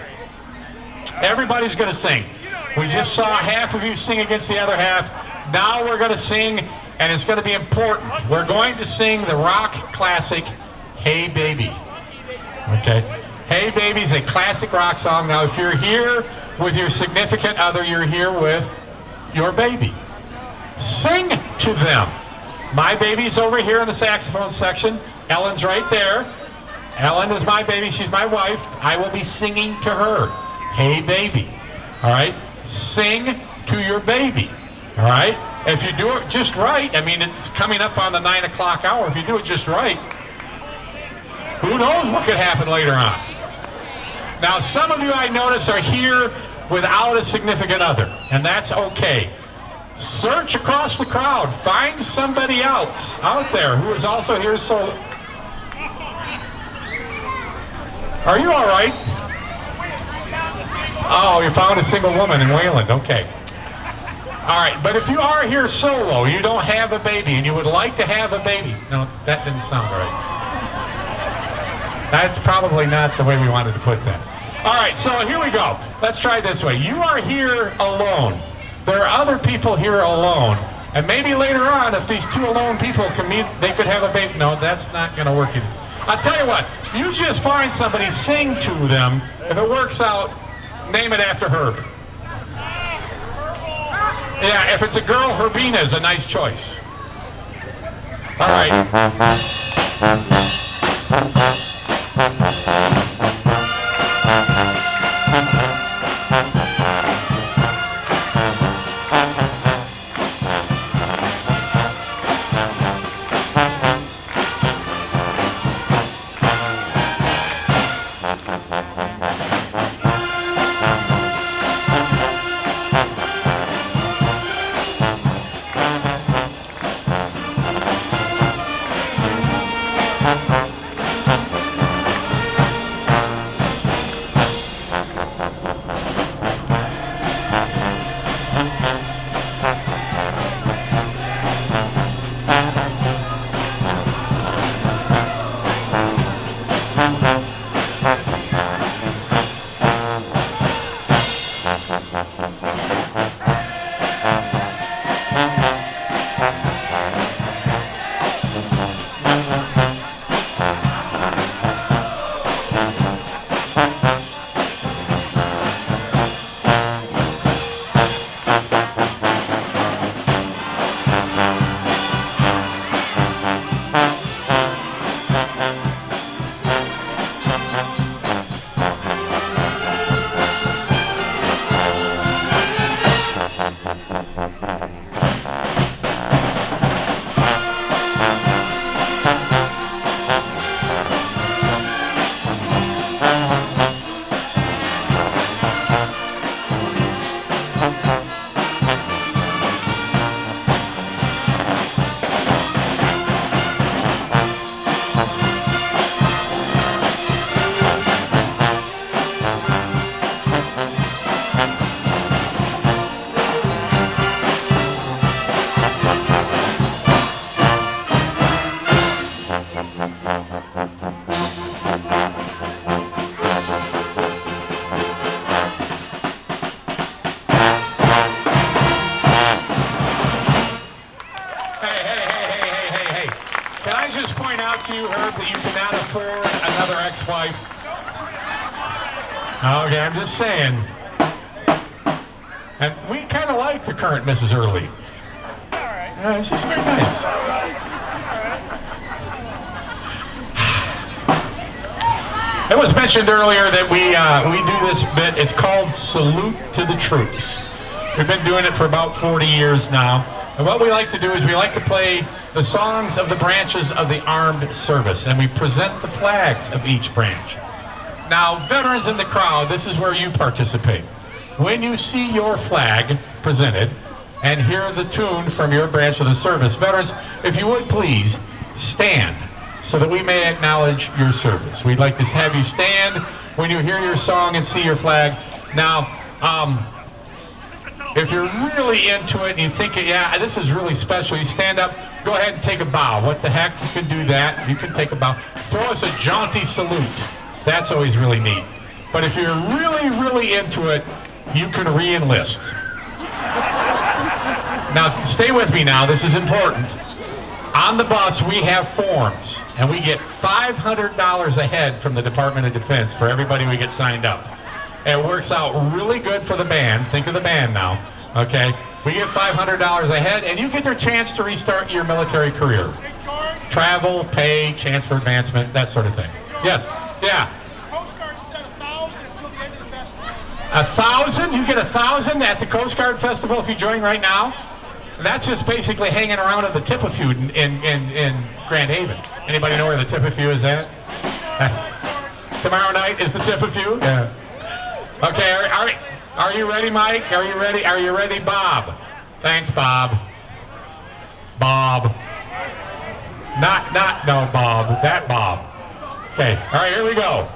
Everybody's going to sing. We just saw half of you sing against the other half. Now we're going to sing, and it's going to be important. We're going to sing the rock classic, Hey Baby. Okay? Hey Baby is a classic rock song. Now, if you're here with your significant other, you're here with your baby. Sing to them. My baby's over here in the saxophone section. Ellen's right there. Ellen is my baby. She's my wife. I will be singing to her. Hey Baby. All right? Sing to your baby. All right? If you do it just right, I mean, it's coming up on the 9 o'clock hour. If you do it just right, who knows what could happen later on. Now, some of you I notice are here without a significant other, and that's okay. Search across the crowd. Find somebody else out there who is also here solo. Are you all right? Oh, you found a single woman in Wayland. Okay. All right, but if you are here solo, you don't have a baby, and you would like to have a baby. No, that didn't sound right. That's probably not the way we wanted to put that. All right, so here we go. Let's try it this way. You are here alone. There are other people here alone. And maybe later on, if these 2 alone people can meet, they could have a baby. No, that's not going to work either. I'll tell you what. You just find somebody, sing to them. If it works out, name it after Herb. Yeah, if it's a girl, Herbina is a nice choice. All right. to you, Herb, that you cannot afford another ex-wife? Okay, I'm just saying. And we kind of like the current Mrs. Early. All right. Yeah, she's very nice. It was mentioned earlier that we do this bit. It's called Salute to the Troops. We've been doing it for about 40 years now. And what we like to do is we like to play the songs of the branches of the armed service, and we present the flags of each branch. Now, veterans in the crowd, this is where you participate. When you see your flag presented and hear the tune from your branch of the service, veterans, if you would please stand so that we may acknowledge your service. We'd like to have you stand when you hear your song and see your flag. Now, if you're really into it and you think, yeah, this is really special, you stand up, go ahead and take a bow. What the heck, you can do that. You can take a bow. Throw us a jaunty salute. That's always really neat. But if you're really, really into it, you can re-enlist. Now, stay with me now. This is important. On the bus, we have forms, and we get $500 a head from the Department of Defense for everybody we get signed up. It works out really good for the band. Think of the band now, okay? We get $500 a head, and you get your chance to restart your military career. Travel, pay, chance for advancement, that sort of thing. Yes, yeah. Coast Guard said 1,000 until the end of the festival. 1,000? You get 1,000 at the Coast Guard Festival if you join right now? That's just basically hanging around at the Tippafew in Grand Haven. Anybody know where the Tippafew is at? Tomorrow night is the Tippafew? Yeah. Okay, are you ready, Mike? Are you ready? Are you ready, Bob? Thanks, Bob. Bob. No, Bob. That Bob. Okay, all right, here we go.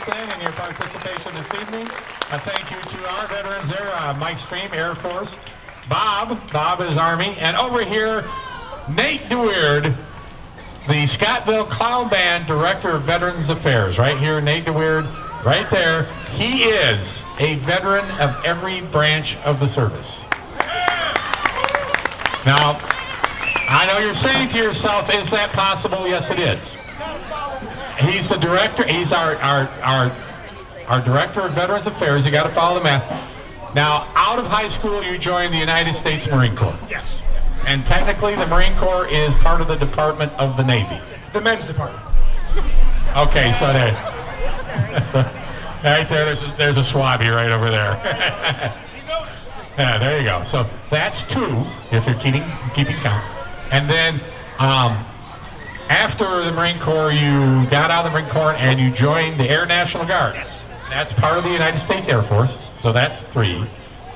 then and your participation this evening. A thank you to our veterans there, Mike Stream, Air Force, Bob is Army, and over here, Nate DeWeird, the Scottville Clown Band Director of Veterans Affairs. Right here, Nate DeWeird, right there. He is a veteran of every branch of the service. Now, I know you're saying to yourself, is that possible? Yes, it is. He's the director. He's our Director of Veterans Affairs. You got to follow the math. Now, out of high school, you joined the United States Marine Corps. Yes. And technically, the Marine Corps is part of the Department of the Navy. The men's department. Okay, so there. Right there, there's a swabby right over there. Yeah, there you go. So that's 2, if you're keeping count. And then after the Marine Corps, you got out of the Marine Corps and you joined the Air National Guard. Yes. That's part of the United States Air Force, so that's 3.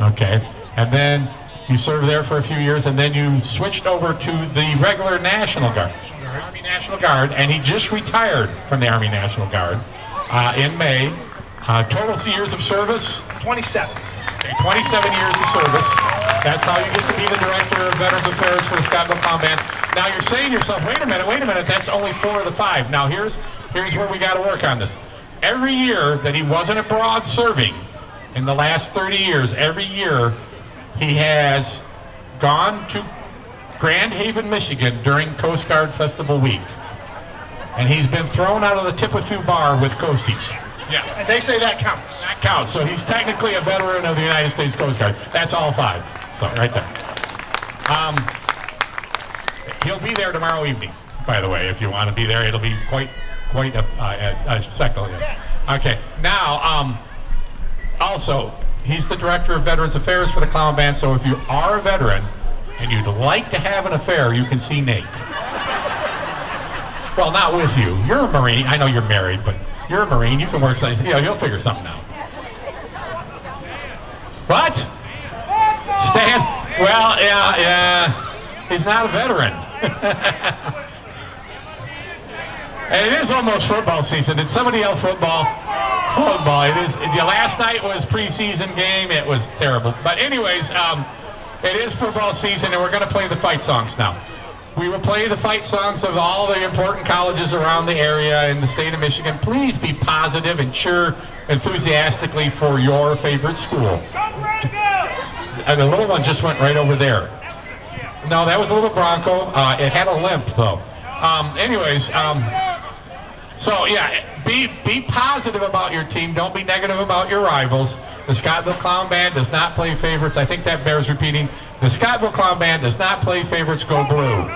Okay. And then you served there for a few years, and then you switched over to the regular National Guard, Army National Guard, and he just retired from the Army National Guard in May. Total years of service? 27. Okay, 27 years of service. That's how you get to be the Director of Veterans Affairs for the Scottville Clown Band. Now you're saying to yourself, wait a minute, that's only 4 of the 5. Now here's where we got to work on this. Every year that he wasn't abroad serving, in the last 30 years, every year he has gone to Grand Haven, Michigan during Coast Guard Festival Week. And he's been thrown out of the Tippecanoe Bar with Coasties. Yeah. And they say that counts. That counts. So he's technically a veteran of the United States Coast Guard. That's all 5. So right there. He'll be there tomorrow evening, by the way, if you want to be there. It'll be quite a spectacle. Yes. Okay. Now, also, he's the Director of Veterans Affairs for the Clown Band. So if you are a veteran and you'd like to have an affair, you can see Nate. Well, not with you. You're a Marine. I know you're married, but you're a Marine. You can work something. You'll figure something out. What? Stan? Well, yeah. He's not a veteran. And it is almost football season. Did somebody yell football? Football. It is. Last night was preseason game. It was terrible. But anyways, it is football season, and we're going to play the fight songs now. We will play the fight songs of all the important colleges around the area in the state of Michigan. Please be positive and cheer enthusiastically for your favorite school. And the little one just went right over there. No, that was a little Bronco. It had a limp, though. So yeah, be positive about your team. Don't be negative about your rivals. The Scottville Clown Band does not play favorites. I think that bears repeating. The Scottville Clown Band does not play favorites. Go blue.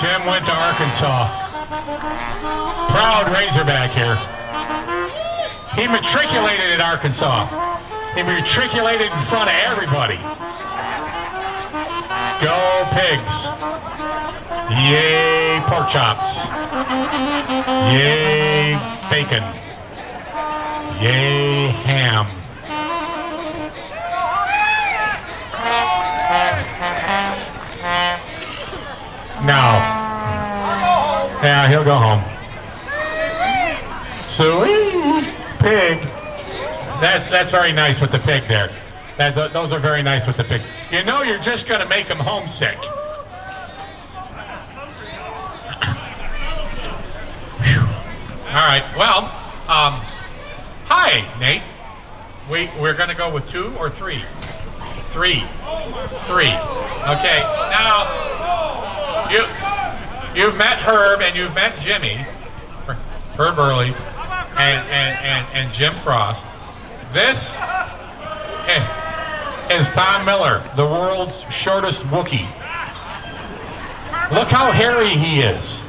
Jim went to Arkansas. Proud Razorback here. He matriculated at Arkansas. He matriculated in front of everybody. Go Pigs. Yay pork chops. Yay bacon. Yay ham. No. Yeah, he'll go home. Sweet pig. That's very nice with the pig there. Those are very nice with the pig. You know you're just going to make them homesick. All right. Well, hi, Nate. We're going to go with 2 or 3? 3. Okay. Now, you've met Herb and you've met Jimmy, Herb Early, and Jim Frost. This is Tom Miller, the world's shortest Wookiee. Look how hairy he is.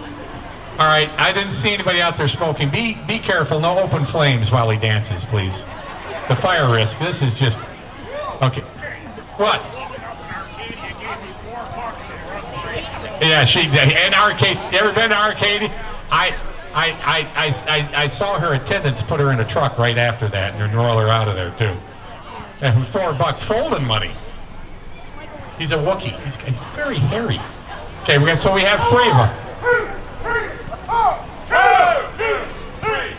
All right, I didn't see anybody out there smoking. Be careful, no open flames while he dances, please. The fire risk. This is just okay. What? Yeah, she and Arcade. You ever been to Arcade? I saw her attendants put her in a truck right after that and roll her out of there too. And $4 folding money. He's a Wookiee. He's very hairy. Okay, so we have 3 of them. 2, 3.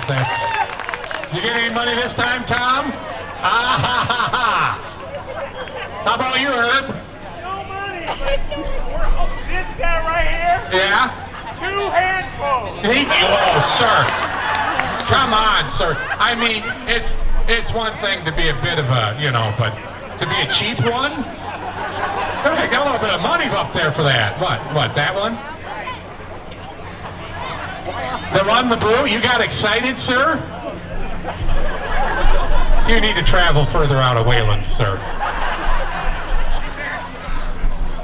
Did you get any money this time, Tom? Ah ha ha ha! How about you, Herb? No money, but this guy right here, Yeah? 2 handfuls. Oh, sir. Come on, sir. I mean, it's one thing to be a bit of a, but to be a cheap one? I got a little bit of money up there for that. What, that one? The Run the Brew? You got excited, sir? You need to travel further out of Wayland, sir.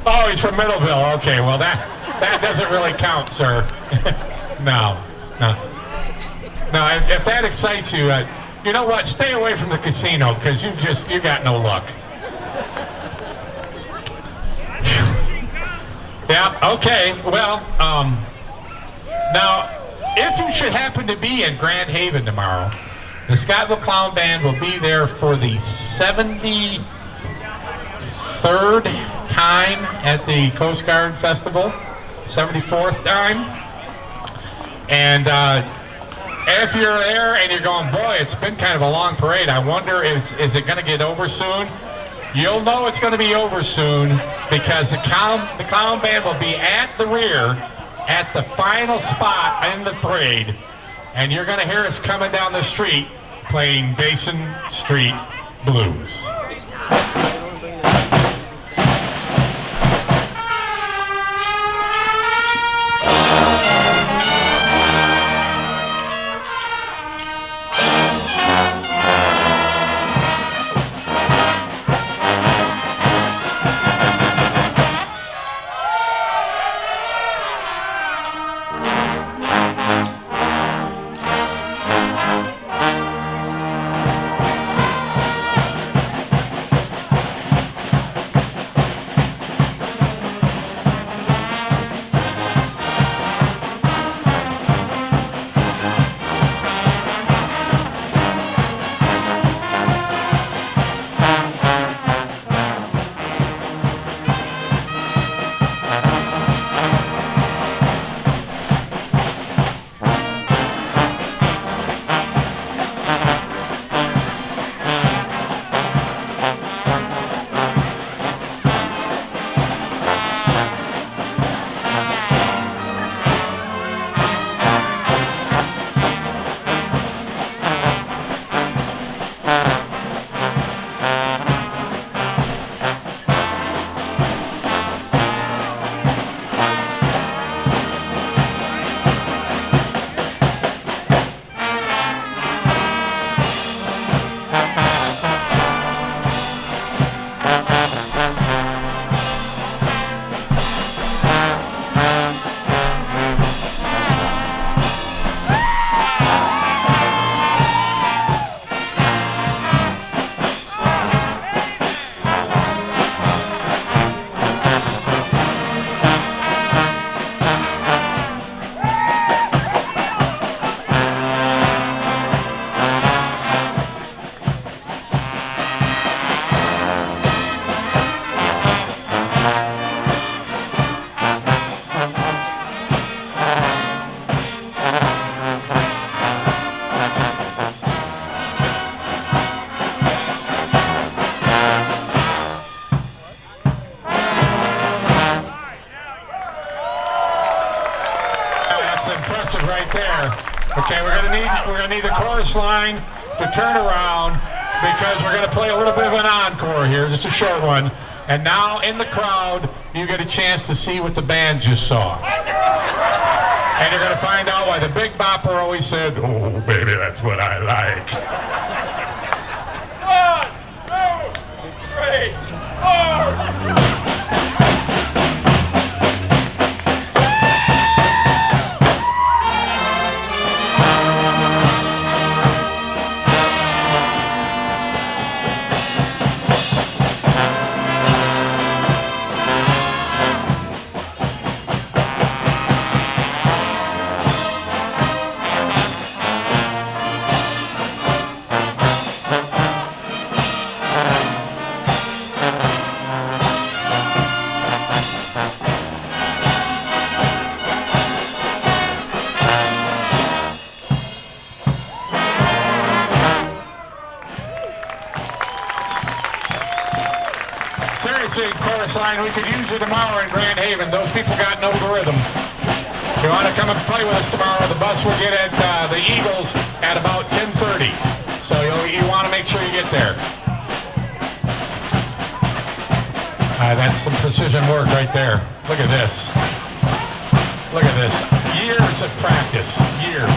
Oh, he's from Middleville. Okay, well, that doesn't really count, sir. No. If that excites you, you know what? Stay away from the casino, because you got no luck. Yeah, okay. Well, now, if you should happen to be in Grand Haven tomorrow, the Scottville Clown Band will be there for the 73rd time at the Coast Guard Festival, 74th time. And if you're there and you're going, boy, it's been kind of a long parade, I wonder, is it going to get over soon? You'll know it's going to be over soon because the Clown Band will be at the rear at the final spot in the parade, and you're going to hear us coming down the street playing Basin Street Blues. Okay, we're gonna need the chorus line to turn around because we're gonna play a little bit of an encore here, just a short one. And now in the crowd, you get a chance to see what the band just saw. And you're gonna find out why the Big Bopper always said, "Oh, baby, that's what I like." 1, 2, 3, 4. Seriously, chorus line, we could use you tomorrow in Grand Haven. Those people got no rhythm. If you want to come and play with us tomorrow, the bus will get at the Eagles at about 10:30. So you want to make sure you get there. That's some precision work right there. Look at this. Look at this. Years of practice. Years.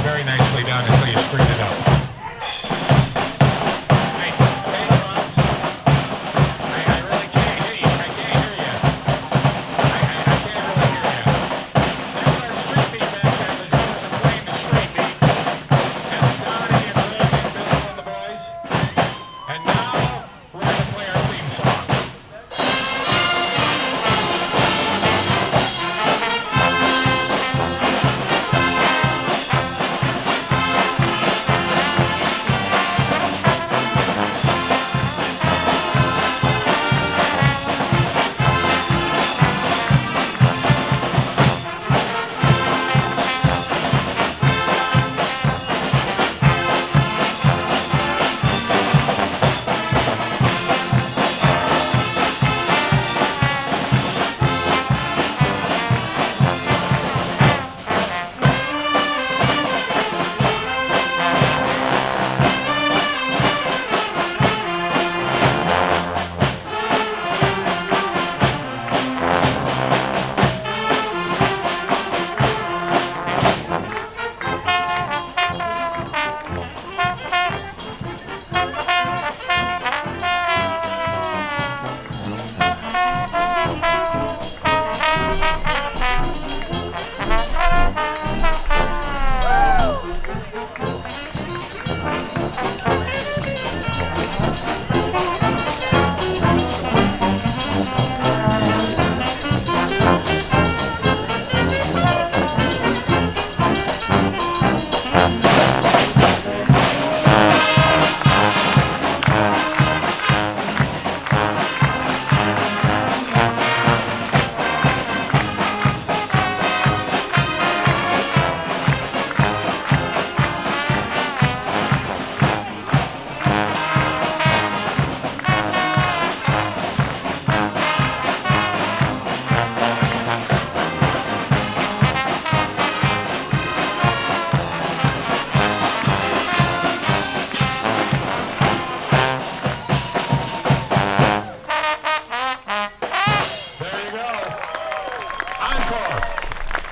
Very nicely done until you screwed it up. Hey, Ross. I really can't hear you. I can't hear you. I can't really hear you. There's our street beat back there. The drummers are playing the street beat. That's Donnie and Rick and Bill and the boys. And now we're going to play our theme song.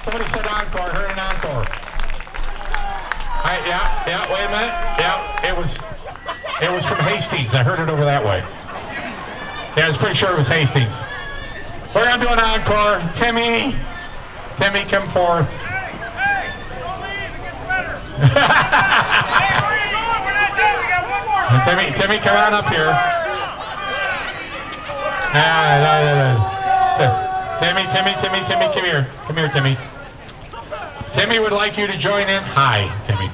Somebody said encore. I heard an encore. Yeah, wait a minute. Yeah, it was from Hastings. I heard it over that way. Yeah, I was pretty sure it was Hastings. We're going to do an encore. Timmy, come forth. Hey, don't leave. It gets better. Hey, where are you going? We're not done. We got one more. Timmy, come on up here. Timmy, come here. Come here, Timmy. Timmy would like you to join in. Hi, Timmy.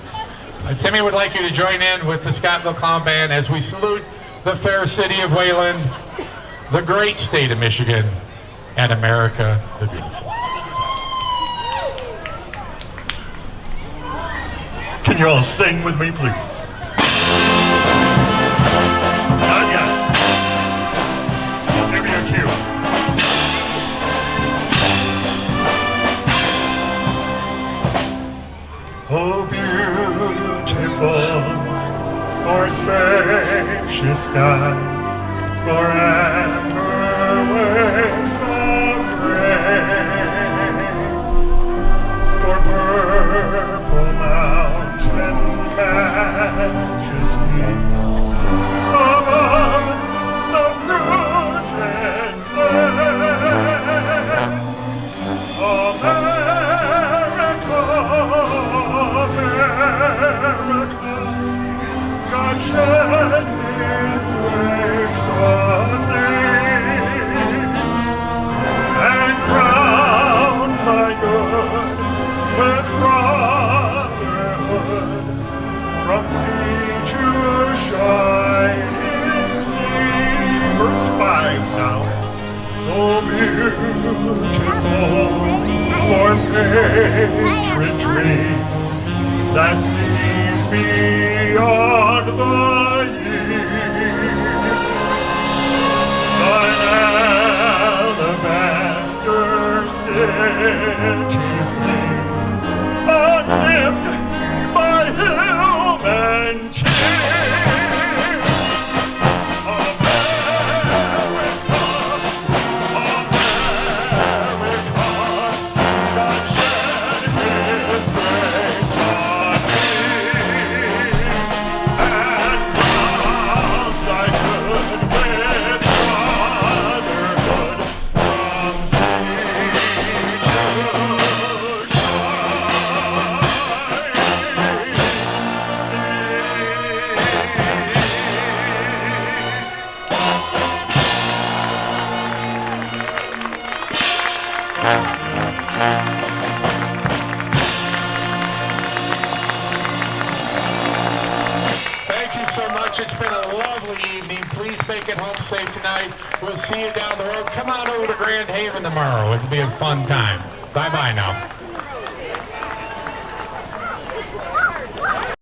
Timmy would like you to join in with the Scottville Clown Band as we salute the fair city of Wayland, the great state of Michigan, and America the beautiful. Can you all sing with me, please? Not yet. Oh, beautiful, for spacious skies, for amber waves of grain, for purple mountain majesty, above the fruited plain. America, America, God shed His rays on thee, and crowned thy good with brotherhood, from sea to shining sea. Verse 5 now. Oh, beautiful, for patriotry that sees beyond the years. Thine alabaster cities gleam, undimmed by human cheers. It's been a lovely evening. Please make it home safe tonight. We'll see you down the road. Come on over to Grand Haven tomorrow. It'll be a fun time. Bye-bye now.